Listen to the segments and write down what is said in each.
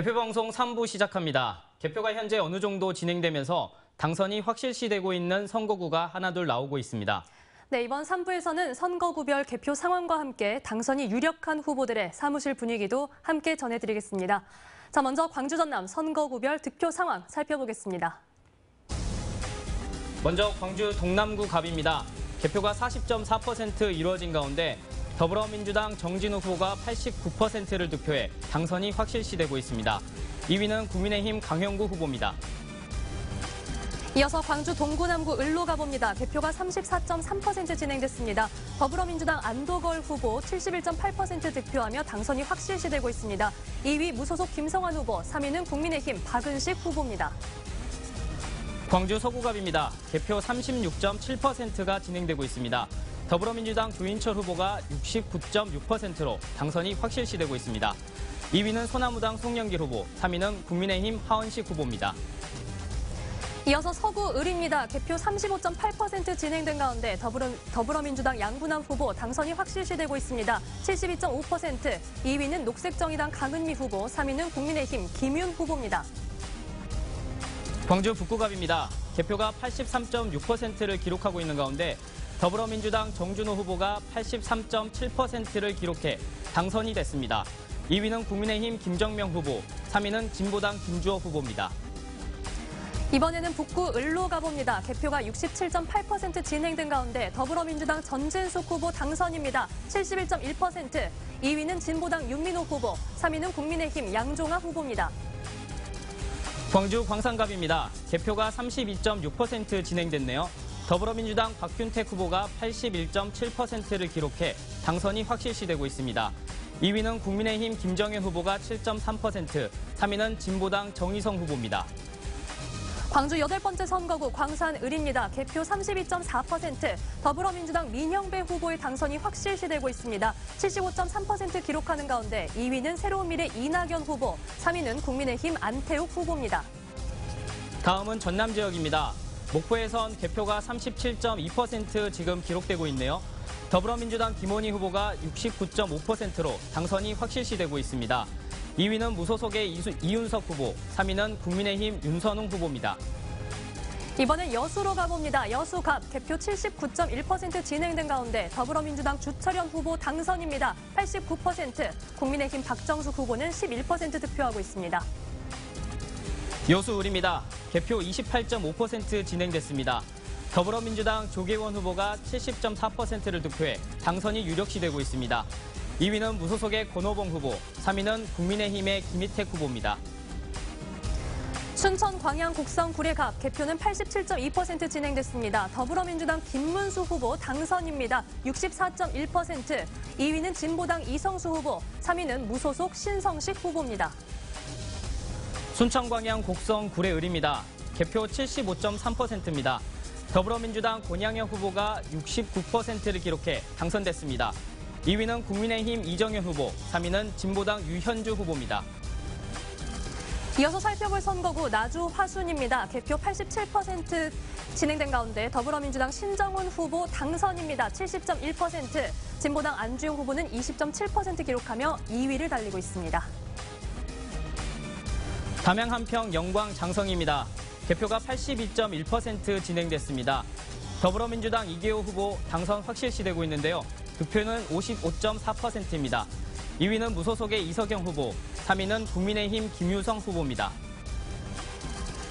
개표방송 3부 시작합니다. 개표가 현재 어느 정도 진행되면서 당선이 확실시되고 있는 선거구가 하나둘 나오고 있습니다. 네, 이번 3부에서는 선거구별 개표 상황과 함께 당선이 유력한 후보들의 사무실 분위기도 함께 전해드리겠습니다. 자, 먼저 광주 전남 선거구별 득표 상황 살펴보겠습니다. 먼저 광주 동남구 갑입니다. 개표가 40.4% 이루어진 가운데 더불어민주당 정진우 후보가 89%를 득표해 당선이 확실시되고 있습니다. 2위는 국민의힘 강형구 후보입니다. 이어서 광주 동구남구 을로 가봅니다. 개표가 34.3% 진행됐습니다. 더불어민주당 안도걸 후보 71.8% 득표하며 당선이 확실시되고 있습니다. 2위 무소속 김성환 후보, 3위는 국민의힘 박은식 후보입니다. 광주 서구갑입니다. 개표 36.7%가 진행되고 있습니다. 더불어민주당 조인철 후보가 69.6%로 당선이 확실시되고 있습니다. 2위는 소나무당 송영길 후보, 3위는 국민의힘 하원식 후보입니다. 이어서 서구 을입니다. 개표 35.8% 진행된 가운데 더불어민주당 양분남 후보 당선이 확실시되고 있습니다. 72.5%, 2위는 녹색정의당 강은미 후보, 3위는 국민의힘 김윤 후보입니다. 광주 북구갑입니다. 개표가 83.6%를 기록하고 있는 가운데 더불어민주당 정준호 후보가 83.7%를 기록해 당선이 됐습니다. 2위는 국민의힘 김정명 후보, 3위는 진보당 김주호 후보입니다. 이번에는 북구 을로 가봅니다. 개표가 67.8% 진행된 가운데 더불어민주당 전진숙 후보 당선입니다. 71.1%, 2위는 진보당 윤민호 후보, 3위는 국민의힘 양종하 후보입니다. 광주 광산갑입니다. 개표가 32.6% 진행됐네요. 더불어민주당 박균택 후보가 81.7%를 기록해 당선이 확실시되고 있습니다. 2위는 국민의힘 김정현 후보가 7.3%, 3위는 진보당 정의성 후보입니다. 광주 8번째 선거구 광산을입니다. 개표 32.4%, 더불어민주당 민영배 후보의 당선이 확실시되고 있습니다. 75.3% 기록하는 가운데 2위는 새로운미래 이낙연 후보, 3위는 국민의힘 안태욱 후보입니다. 다음은 전남 지역입니다. 목포에선 개표가 37.2% 지금 기록되고 있네요. 더불어민주당 김원희 후보가 69.5%로 당선이 확실시되고 있습니다. 2위는 무소속의 이윤석 후보, 3위는 국민의힘 윤선웅 후보입니다. 이번엔 여수로 가봅니다. 여수갑 개표 79.1% 진행된 가운데 더불어민주당 주철현 후보 당선입니다. 89%, 국민의힘 박정숙 후보는 11% 득표하고 있습니다. 여수을입니다. 개표 28.5% 진행됐습니다. 더불어민주당 조계원 후보가 70.4%를 득표해 당선이 유력시되고 있습니다. 2위는 무소속의 권오봉 후보, 3위는 국민의힘의 김희택 후보입니다. 춘천 광양 곡성 구례갑 개표는 87.2% 진행됐습니다. 더불어민주당 김문수 후보 당선입니다. 64.1%, 2위는 진보당 이성수 후보, 3위는 무소속 신성식 후보입니다. 순천 광양 곡성 구례을입니다. 개표 75.3%입니다. 더불어민주당 권양현 후보가 69%를 기록해 당선됐습니다. 2위는 국민의힘 이정현 후보, 3위는 진보당 유현주 후보입니다. 이어서 살펴볼 선거구 나주 화순입니다. 개표 87% 진행된 가운데 더불어민주당 신정훈 후보 당선입니다. 70.1%, 진보당 안주영 후보는 20.7% 기록하며 2위를 달리고 있습니다. 담양 한평 영광 장성입니다. 개표가 82.1% 진행됐습니다. 더불어민주당 이계호 후보 당선 확실시되고 있는데요. 득표는 55.4%입니다. 2위는 무소속의 이석영 후보, 3위는 국민의힘 김유성 후보입니다.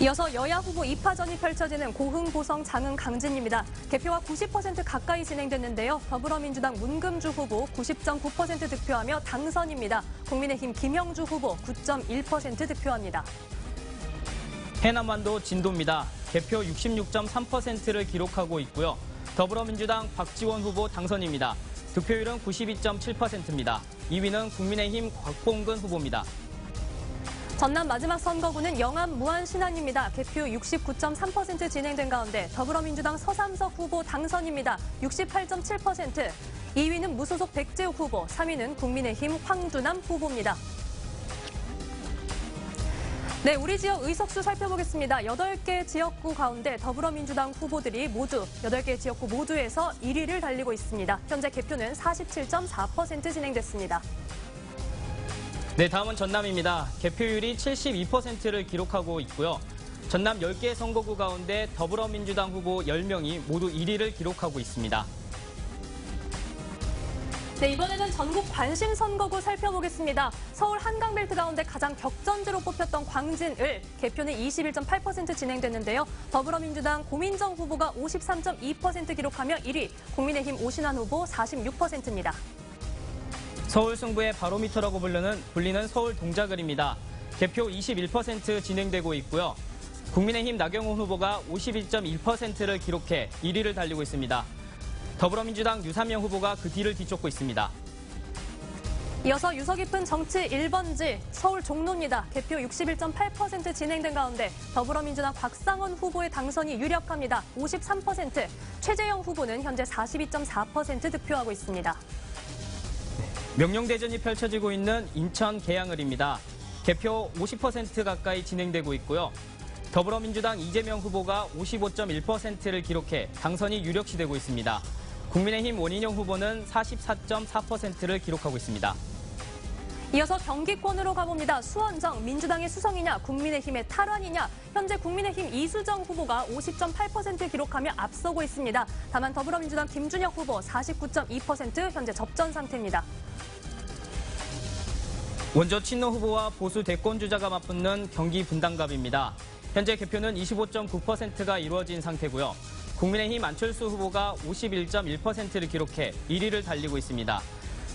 이어서 여야 후보 2파전이 펼쳐지는 고흥, 보성, 장흥, 강진입니다. 개표가 90% 가까이 진행됐는데요. 더불어민주당 문금주 후보 90.9% 득표하며 당선입니다. 국민의힘 김영주 후보 9.1% 득표합니다. 해남완도 진도입니다. 개표 66.3%를 기록하고 있고요. 더불어민주당 박지원 후보 당선입니다. 득표율은 92.7%입니다. 2위는 국민의힘 곽봉근 후보입니다. 전남 마지막 선거구는 영암 무안신안입니다. 개표 69.3% 진행된 가운데 더불어민주당 서삼석 후보 당선입니다. 68.7%, 2위는 무소속 백재욱 후보, 3위는 국민의힘 황두남 후보입니다. 네, 우리 지역 의석수 살펴보겠습니다. 8개 지역구 가운데 더불어민주당 후보들이 모두 8개 지역구 모두에서 1위를 달리고 있습니다. 현재 개표는 47.4% 진행됐습니다. 네, 다음은 전남입니다. 개표율이 72%를 기록하고 있고요. 전남 10개 선거구 가운데 더불어민주당 후보 10명이 모두 1위를 기록하고 있습니다. 네, 이번에는 전국 관심 선거구 살펴보겠습니다. 서울 한강벨트 가운데 가장 격전지로 뽑혔던 광진을 개표는 21.8% 진행됐는데요. 더불어민주당 고민정 후보가 53.2% 기록하며 1위, 국민의힘 오신환 후보 46%입니다. 서울 승부의 바로미터라고 불리는 서울 동작을입니다. 개표 21% 진행되고 있고요. 국민의힘 나경원 후보가 51.1%를 기록해 1위를 달리고 있습니다. 더불어민주당 유상현 후보가 그 뒤를 뒤쫓고 있습니다. 이어서 유서 깊은 정치 1번지 서울 종로입니다. 개표 61.8% 진행된 가운데 더불어민주당 곽상원 후보의 당선이 유력합니다. 53%, 최재형 후보는 현재 42.4% 득표하고 있습니다. 명령대전이 펼쳐지고 있는 인천 계양을입니다. 개표 50% 가까이 진행되고 있고요. 더불어민주당 이재명 후보가 55.1%를 기록해 당선이 유력시되고 있습니다. 국민의힘 원인영 후보는 44.4%를 기록하고 있습니다. 이어서 경기권으로 가봅니다. 수원정, 민주당의 수성이냐, 국민의힘의 탈환이냐. 현재 국민의힘 이수정 후보가 50.8% 기록하며 앞서고 있습니다. 다만 더불어민주당 김준혁 후보 49.2% 현재 접전 상태입니다. 원조 친노 후보와 보수 대권 주자가 맞붙는 경기 분당갑입니다. 현재 개표는 25.9%가 이루어진 상태고요. 국민의힘 안철수 후보가 51.1%를 기록해 1위를 달리고 있습니다.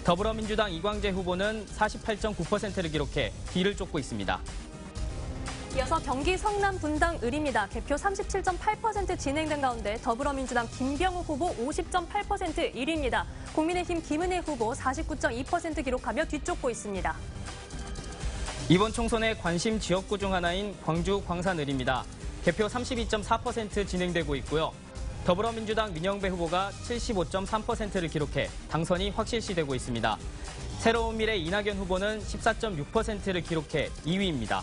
더불어민주당 이광재 후보는 48.9%를 기록해 뒤를 쫓고 있습니다. 이어서 경기 성남 분당 을입니다. 개표 37.8% 진행된 가운데 더불어민주당 김병우 후보 50.8% 1위입니다. 국민의힘 김은혜 후보 49.2% 기록하며 뒤쫓고 있습니다. 이번 총선의 관심 지역구 중 하나인 광주 광산을입니다. 개표 32.4% 진행되고 있고요. 더불어민주당 민영배 후보가 75.3%를 기록해 당선이 확실시되고 있습니다. 새로운 미래 이낙연 후보는 14.6%를 기록해 2위입니다.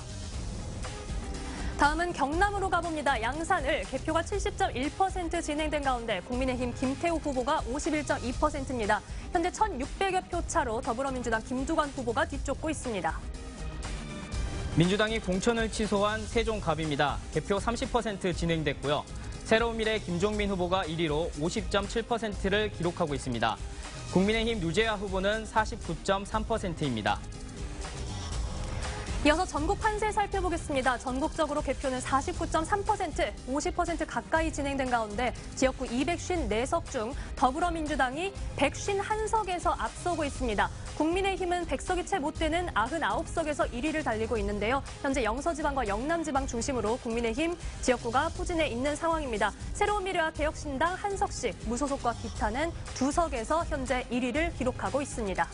다음은 경남으로 가봅니다. 양산을 개표가 70.1% 진행된 가운데 국민의힘 김태우 후보가 51.2%입니다. 현재 1,600여 표 차로 더불어민주당 김두관 후보가 뒤쫓고 있습니다. 민주당이 공천을 취소한 세종갑입니다. 개표 30% 진행됐고요. 새로운 미래 김종민 후보가 1위로 50.7%를 기록하고 있습니다. 국민의힘 유재하 후보는 49.3%입니다. 이어서 전국 판세 살펴보겠습니다. 전국적으로 개표는 49.3%, 50% 가까이 진행된 가운데 지역구 254석 중 더불어민주당이 151석에서 앞서고 있습니다. 국민의힘은 100석이 채 못 되는 99석에서 1위를 달리고 있는데요. 현재 영서지방과 영남지방 중심으로 국민의힘 지역구가 포진해 있는 상황입니다. 새로운 미래와 개혁신당 1석씩, 무소속과 기타는 2석에서 현재 1위를 기록하고 있습니다.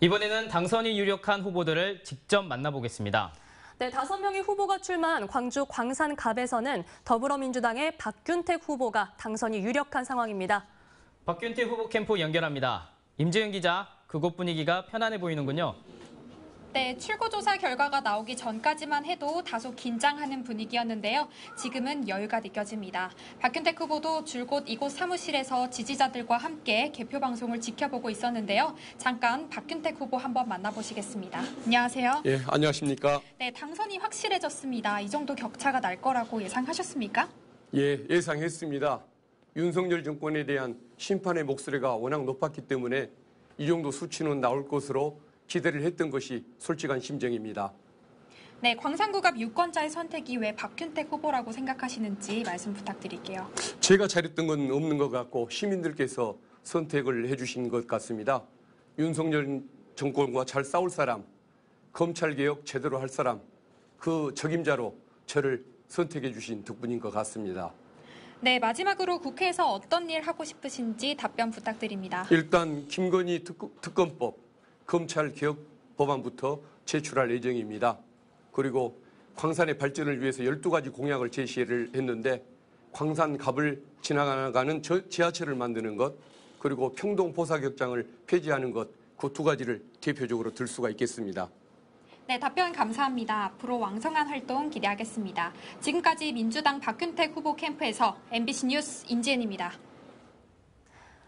이번에는 당선이 유력한 후보들을 직접 만나보겠습니다. 네, 5명의 후보가 출마한 광주 광산갑에서는 더불어민주당의 박균택 후보가 당선이 유력한 상황입니다. 박균택 후보 캠프 연결합니다. 임지은 기자, 그곳 분위기가 편안해 보이는군요. 네, 출구조사 결과가 나오기 전까지만 해도 다소 긴장하는 분위기였는데요. 지금은 여유가 느껴집니다. 박균택 후보도 줄곧 이곳 사무실에서 지지자들과 함께 개표 방송을 지켜보고 있었는데요. 잠깐 박균택 후보 한번 만나보시겠습니다. 안녕하세요. 예, 안녕하십니까? 네, 당선이 확실해졌습니다. 이 정도 격차가 날 거라고 예상하셨습니까? 예, 예상했습니다. 윤석열 정권에 대한 심판의 목소리가 워낙 높았기 때문에 이 정도 수치는 나올 것으로 기대를 했던 것이 솔직한 심정입니다. 네, 광산구갑 유권자의 선택이 왜 박균택 후보라고 생각하시는지 말씀 부탁드릴게요. 제가 잘했던 건 없는 것 같고 시민들께서 선택을 해주신 것 같습니다. 윤석열 정권과 잘 싸울 사람, 검찰개혁 제대로 할 사람, 그 적임자로 저를 선택해 주신 덕분인 것 같습니다. 네, 마지막으로 국회에서 어떤 일 하고 싶으신지 답변 부탁드립니다. 일단 김건희 특검법, 검찰개혁 법안부터 제출할 예정입니다. 그리고 광산의 발전을 위해서 12가지 공약을 제시를 했는데 광산갑을 지나가는 지하철을 만드는 것, 그리고 평동 보사격장을 폐지하는 것, 그 2가지를 대표적으로 들 수가 있겠습니다. 네, 답변 감사합니다. 앞으로 왕성한 활동 기대하겠습니다. 지금까지 민주당 박균택 후보 캠프에서 MBC 뉴스 임지은입니다.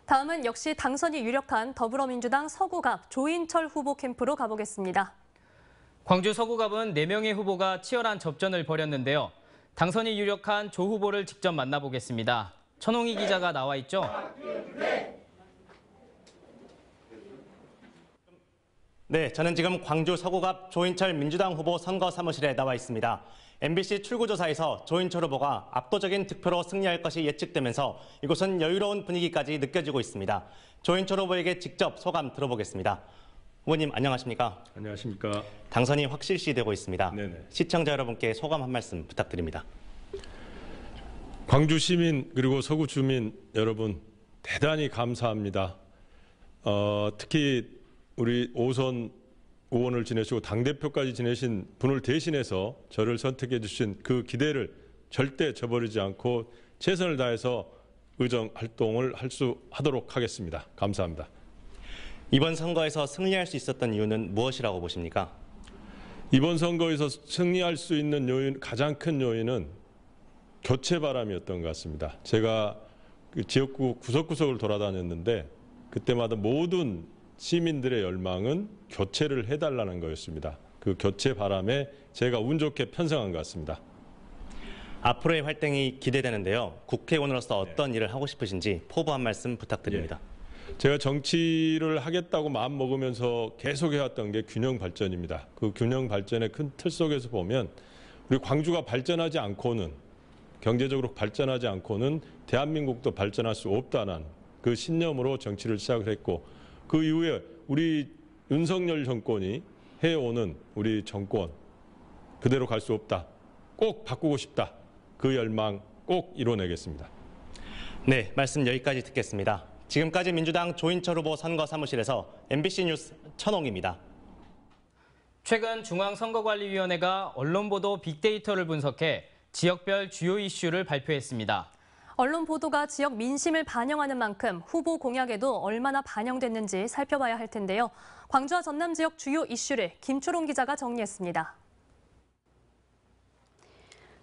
다음은 역시 당선이 유력한 더불어민주당 서구갑 조인철 후보 캠프로 가보겠습니다. 광주 서구갑은 4명의 후보가 치열한 접전을 벌였는데요. 당선이 유력한 조 후보를 직접 만나보겠습니다. 천홍희 기자가 나와 있죠. 네, 저는 지금 광주 서구갑 조인철 민주당 후보 선거 사무실에 나와 있습니다. MBC 출구조사에서 조인철 후보가 압도적인 득표로 승리할 것이 예측되면서 이곳은 여유로운 분위기까지 느껴지고 있습니다. 조인철 후보에게 직접 소감 들어보겠습니다. 후보님 안녕하십니까? 안녕하십니까? 당선이 확실시되고 있습니다. 네네. 시청자 여러분께 소감 한 말씀 부탁드립니다. 광주 시민 그리고 서구 주민 여러분 대단히 감사합니다. 특히 우리 5선 의원을 지내시고 당대표까지 지내신 분을 대신해서 저를 선택해 주신 그 기대를 절대 저버리지 않고 최선을 다해서 의정 활동을 하도록 하겠습니다. 감사합니다. 이번 선거에서 승리할 수 있었던 이유는 무엇이라고 보십니까? 이번 선거에서 승리할 수 있는 요인, 가장 큰 요인은 교체 바람이었던 것 같습니다. 제가 그 지역구 구석구석을 돌아다녔는데 그때마다 모든 시민들의 열망은 교체를 해달라는 거였습니다. 그 교체 바람에 제가 운 좋게 편성한 것 같습니다. 앞으로의 활동이 기대되는데요. 국회의원으로서 어떤 일을 하고 싶으신지 포부 한 말씀 부탁드립니다. 제가 정치를 하겠다고 마음 먹으면서 계속 해왔던 게 균형 발전입니다. 그 균형 발전의 큰 틀 속에서 보면 우리 광주가 발전하지 않고는 경제적으로 발전하지 않고는 대한민국도 발전할 수 없다는 그 신념으로 정치를 시작을 했고 그 이후에 우리 윤석열 정권이 해오는 우리 정권 그대로 갈 수 없다. 꼭 바꾸고 싶다. 그 열망 꼭 이뤄내겠습니다. 네, 말씀 여기까지 듣겠습니다. 지금까지 민주당 조인철 후보 선거 사무실에서 MBC 뉴스 천홍입니다. 최근 중앙선거관리위원회가 언론보도 빅데이터를 분석해 지역별 주요 이슈를 발표했습니다. 언론 보도가 지역 민심을 반영하는 만큼 후보 공약에도 얼마나 반영됐는지 살펴봐야 할 텐데요. 광주와 전남 지역 주요 이슈를 김초롱 기자가 정리했습니다.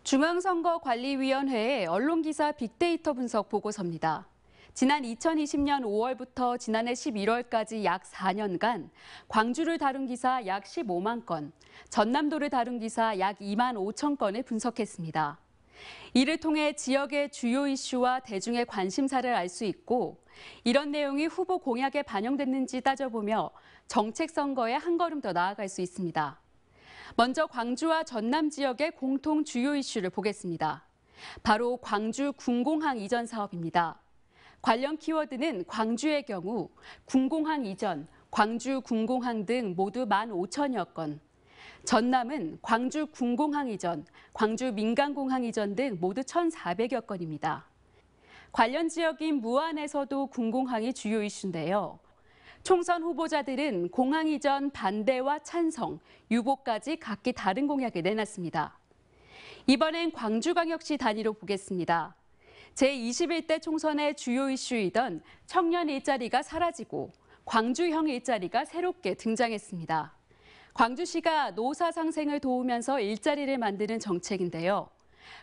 중앙선거관리위원회의 언론기사 빅데이터 분석 보고서입니다. 지난 2020년 5월부터 지난해 11월까지 약 4년간 광주를 다룬 기사 약 15만 건, 전남도를 다룬 기사 약 2만 5천 건을 분석했습니다. 이를 통해 지역의 주요 이슈와 대중의 관심사를 알 수 있고 이런 내용이 후보 공약에 반영됐는지 따져보며 정책 선거에 한 걸음 더 나아갈 수 있습니다. 먼저 광주와 전남 지역의 공통 주요 이슈를 보겠습니다. 바로 광주 군공항 이전 사업입니다. 관련 키워드는 광주의 경우 군공항 이전, 광주 군공항 등 모두 15,000여 건, 전남은 광주 군공항 이전, 광주 민간공항 이전 등 모두 1,400여 건입니다. 관련 지역인 무안에서도 군공항이 주요 이슈인데요. 총선 후보자들은 공항 이전 반대와 찬성, 유보까지 각기 다른 공약을 내놨습니다. 이번엔 광주광역시 단위로 보겠습니다. 제21대 총선의 주요 이슈이던 청년 일자리가 사라지고 광주형 일자리가 새롭게 등장했습니다. 광주시가 노사 상생을 도우면서 일자리를 만드는 정책인데요.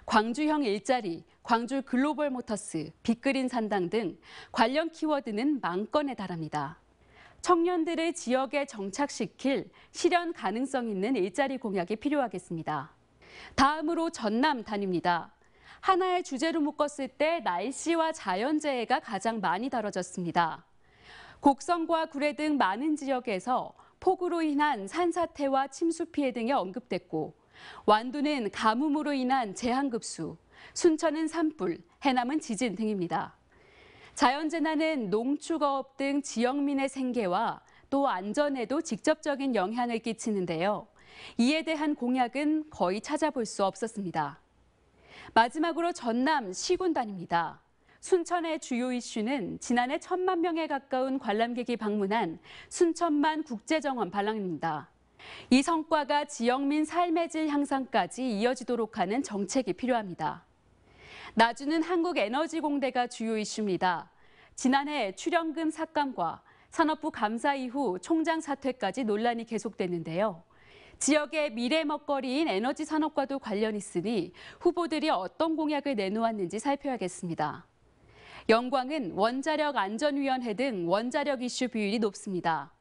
광주형 일자리, 광주 글로벌 모터스, 빅그린 산당 등 관련 키워드는 10,000건에 달합니다. 청년들을 지역에 정착시킬 실현 가능성 있는 일자리 공약이 필요하겠습니다. 다음으로 전남 단위입니다. 하나의 주제로 묶었을 때 날씨와 자연재해가 가장 많이 다뤄졌습니다. 곡성과 구례 등 많은 지역에서 폭우로 인한 산사태와 침수 피해 등이 언급됐고 완도는 가뭄으로 인한 재난급수, 순천은 산불, 해남은 지진 등입니다. 자연재난은 농축어업 등 지역민의 생계와 또 안전에도 직접적인 영향을 끼치는데요. 이에 대한 공약은 거의 찾아볼 수 없었습니다. 마지막으로 전남 시군단입니다. 순천의 주요 이슈는 지난해 1,000만 명에 가까운 관람객이 방문한 순천만 국제정원 발랑입니다. 이 성과가 지역민 삶의 질 향상까지 이어지도록 하는 정책이 필요합니다. 나주는 한국에너지공대가 주요 이슈입니다. 지난해 출연금 삭감과 산업부 감사 이후 총장 사퇴까지 논란이 계속됐는데요. 지역의 미래 먹거리인 에너지 산업과도 관련이 있으니 후보들이 어떤 공약을 내놓았는지 살펴야겠습니다. 영광은 원자력 안전위원회 등 원자력 이슈 비율이 높습니다.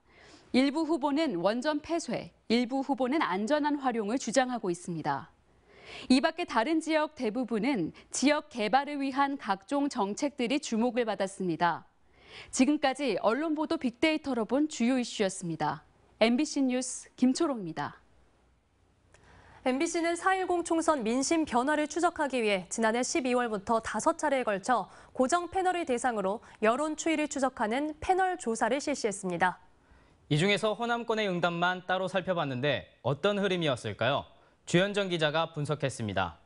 일부 후보는 원전 폐쇄, 일부 후보는 안전한 활용을 주장하고 있습니다. 이 밖에 다른 지역 대부분은 지역 개발을 위한 각종 정책들이 주목을 받았습니다. 지금까지 언론 보도 빅데이터로 본 주요 이슈였습니다. MBC 뉴스 김초롱입니다. MBC는 4.10 총선 민심 변화를 추적하기 위해 지난해 12월부터 5차례에 걸쳐 고정 패널을 대상으로 여론 추이를 추적하는 패널 조사를 실시했습니다. 이 중에서 호남권의 응답만 따로 살펴봤는데 어떤 흐름이었을까요? 주현정 기자가 분석했습니다.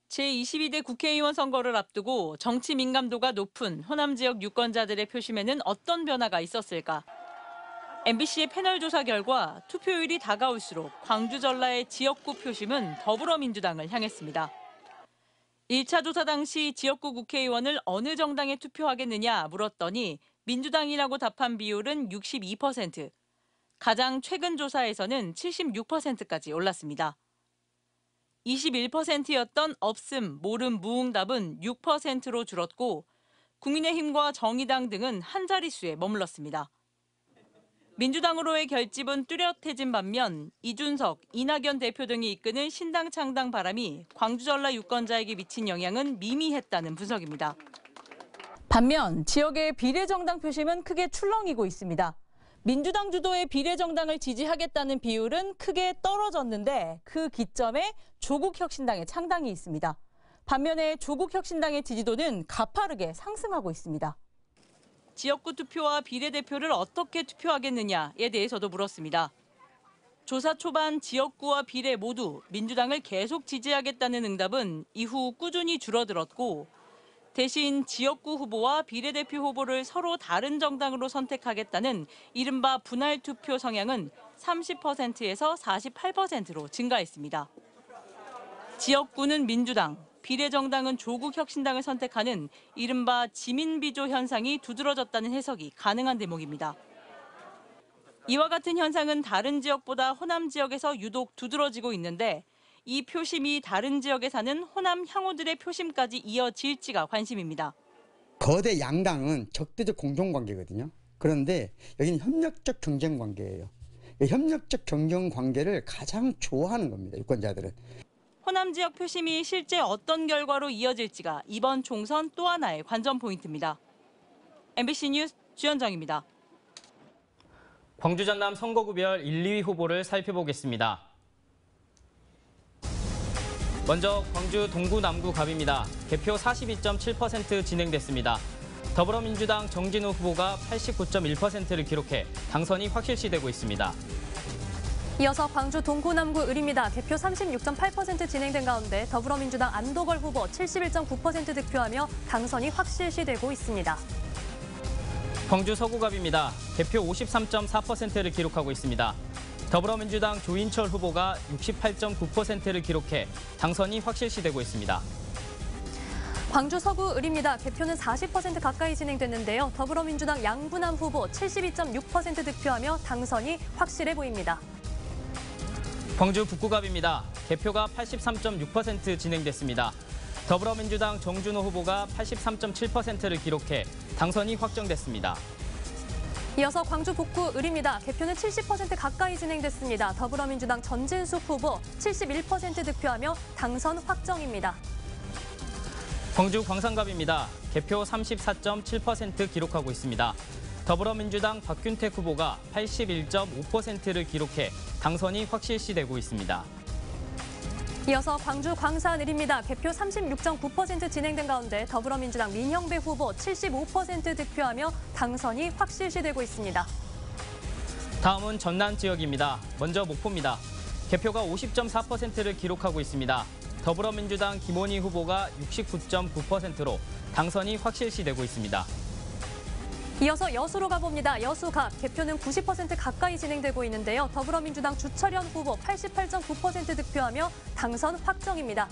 제22대 국회의원 선거를 앞두고 정치 민감도가 높은 호남 지역 유권자들의 표심에는 어떤 변화가 있었을까? MBC의 패널 조사 결과 투표율이 다가올수록 광주 전라의 지역구 표심은 더불어민주당을 향했습니다. 1차 조사 당시 지역구 국회의원을 어느 정당에 투표하겠느냐 물었더니 민주당이라고 답한 비율은 62%, 가장 최근 조사에서는 76%까지 올랐습니다. 21%였던 없음, 모름, 무응답은 6%로 줄었고 국민의힘과 정의당 등은 한 자릿수에 머물렀습니다. 민주당으로의 결집은 뚜렷해진 반면 이준석, 이낙연 대표 등이 이끄는 신당 창당 바람이 광주 전라 유권자에게 미친 영향은 미미했다는 분석입니다. 반면 지역의 비례정당 표심은 크게 출렁이고 있습니다. 민주당 주도의 비례정당을 지지하겠다는 비율은 크게 떨어졌는데 그 기점에 조국혁신당의 창당이 있습니다. 반면에 조국혁신당의 지지도는 가파르게 상승하고 있습니다. 지역구 투표와 비례대표를 어떻게 투표하겠느냐에 대해서도 물었습니다. 조사 초반 지역구와 비례 모두 민주당을 계속 지지하겠다는 응답은 이후 꾸준히 줄어들었고 대신 지역구 후보와 비례대표 후보를 서로 다른 정당으로 선택하겠다는 이른바 분할 투표 성향은 30%에서 48%로 증가했습니다. 지역구는 민주당, 비례정당은 조국혁신당을 선택하는 이른바 지민비조 현상이 두드러졌다는 해석이 가능한 대목입니다. 이와 같은 현상은 다른 지역보다 호남 지역에서 유독 두드러지고 있는데 이 표심이 다른 지역에 사는 호남 향후들의 표심까지 이어질지가 관심입니다. 거대 양당은 적대적 공존관계거든요. 그런데 여기는 협력적 경쟁관계예요. 협력적 경쟁관계를 가장 좋아하는 겁니다. 유권자들은. 호남 지역 표심이 실제 어떤 결과로 이어질지가 이번 총선 또 하나의 관전 포인트입니다. MBC 뉴스 주현정입니다. 광주 전남 선거구별 1, 2위 후보를 살펴보겠습니다. 먼저 광주 동구 남구 갑입니다. 개표 42.7% 진행됐습니다. 더불어민주당 정진우 후보가 89.1%를 기록해 당선이 확실시되고 있습니다. 이어서 광주 동구 남구 을입니다. 개표 36.8% 진행된 가운데 더불어민주당 안도걸 후보 71.9% 득표하며 당선이 확실시되고 있습니다. 광주 서구갑입니다. 개표 53.4%를 기록하고 있습니다. 더불어민주당 조인철 후보가 68.9%를 기록해 당선이 확실시되고 있습니다. 광주 서구 을입니다. 개표는 40% 가까이 진행됐는데요. 더불어민주당 양분남 후보 72.6% 득표하며 당선이 확실해 보입니다. 광주 북구갑입니다. 개표가 83.6% 진행됐습니다. 더불어민주당 정준호 후보가 83.7%를 기록해 당선이 확정됐습니다. 이어서 광주 북구 을입니다. 개표는 70% 가까이 진행됐습니다. 더불어민주당 전진숙 후보 71% 득표하며 당선 확정입니다. 광주 광산갑입니다. 개표 34.7% 기록하고 있습니다. 더불어민주당 박균택 후보가 81.5%를 기록해 당선이 확실시되고 있습니다. 이어서 광주 광산을입니다. 개표 36.9% 진행된 가운데 더불어민주당 민형배 후보 75% 득표하며 당선이 확실시되고 있습니다. 다음은 전남 지역입니다. 먼저 목포입니다. 개표가 50.4%를 기록하고 있습니다. 더불어민주당 김원희 후보가 69.9%로 당선이 확실시되고 있습니다. 이어서 여수로 가봅니다. 여수갑 개표는 90% 가까이 진행되고 있는데요. 더불어민주당 주철현 후보 88.9% 득표하며 당선 확정입니다.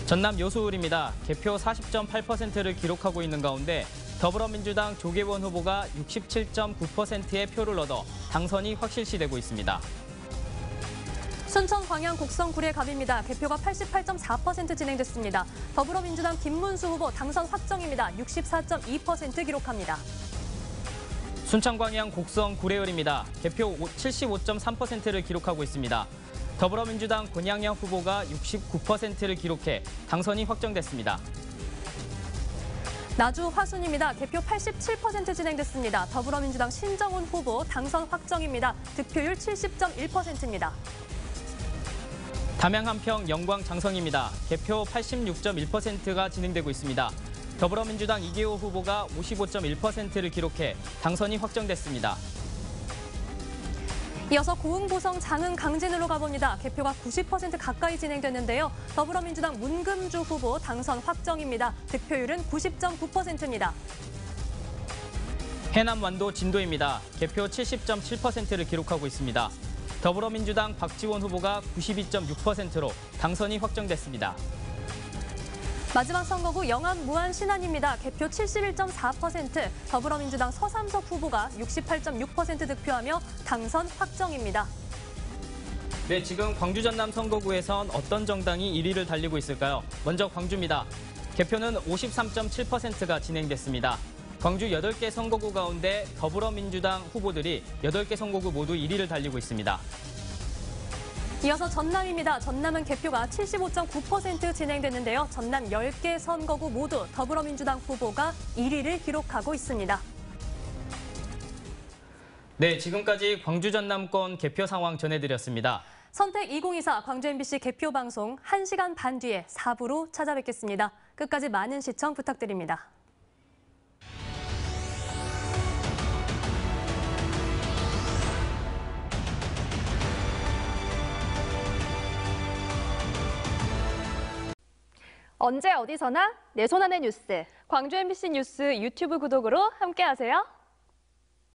전남 여수을입니다. 개표 40.8%를 기록하고 있는 가운데 더불어민주당 조계원 후보가 67.9%의 표를 얻어 당선이 확실시되고 있습니다. 순천 광양 곡성 구례갑입니다. 개표가 88.4% 진행됐습니다. 더불어민주당 김문수 후보 당선 확정입니다. 64.2% 기록합니다. 순천광양 곡성 구례을입니다. 개표 75.3%를 기록하고 있습니다. 더불어민주당 권양영 후보가 69%를 기록해 당선이 확정됐습니다. 나주 화순입니다. 개표 87% 진행됐습니다. 더불어민주당 신정훈 후보 당선 확정입니다. 득표율 70.1%입니다. 담양 한평 영광 장성입니다. 개표 86.1%가 진행되고 있습니다. 더불어민주당 이계호 후보가 55.1%를 기록해 당선이 확정됐습니다. 이어서 고흥보성 장흥 강진으로 가봅니다. 개표가 90% 가까이 진행됐는데요. 더불어민주당 문금주 후보 당선 확정입니다. 득표율은 90.9%입니다. 해남 완도 진도입니다. 개표 70.7%를 기록하고 있습니다. 더불어민주당 박지원 후보가 92.6%로 당선이 확정됐습니다. 마지막 선거구 영암 무안 신안입니다. 개표 71.4%, 더불어민주당 서삼석 후보가 68.6% 득표하며 당선 확정입니다. 네, 지금 광주 전남 선거구에선 어떤 정당이 1위를 달리고 있을까요? 먼저 광주입니다. 개표는 53.7%가 진행됐습니다. 광주 8개 선거구 가운데 더불어민주당 후보들이 8개 선거구 모두 1위를 달리고 있습니다. 이어서 전남입니다. 전남은 개표가 75.9% 진행됐는데요. 전남 10개 선거구 모두 더불어민주당 후보가 1위를 기록하고 있습니다. 네, 지금까지 광주 전남권 개표 상황 전해드렸습니다. 선택 2024 광주 MBC 개표 방송 1시간 반 뒤에 4부로 찾아뵙겠습니다. 끝까지 많은 시청 부탁드립니다. 언제 어디서나 내 손 안의 뉴스. 광주 MBC 뉴스 유튜브 구독으로 함께하세요.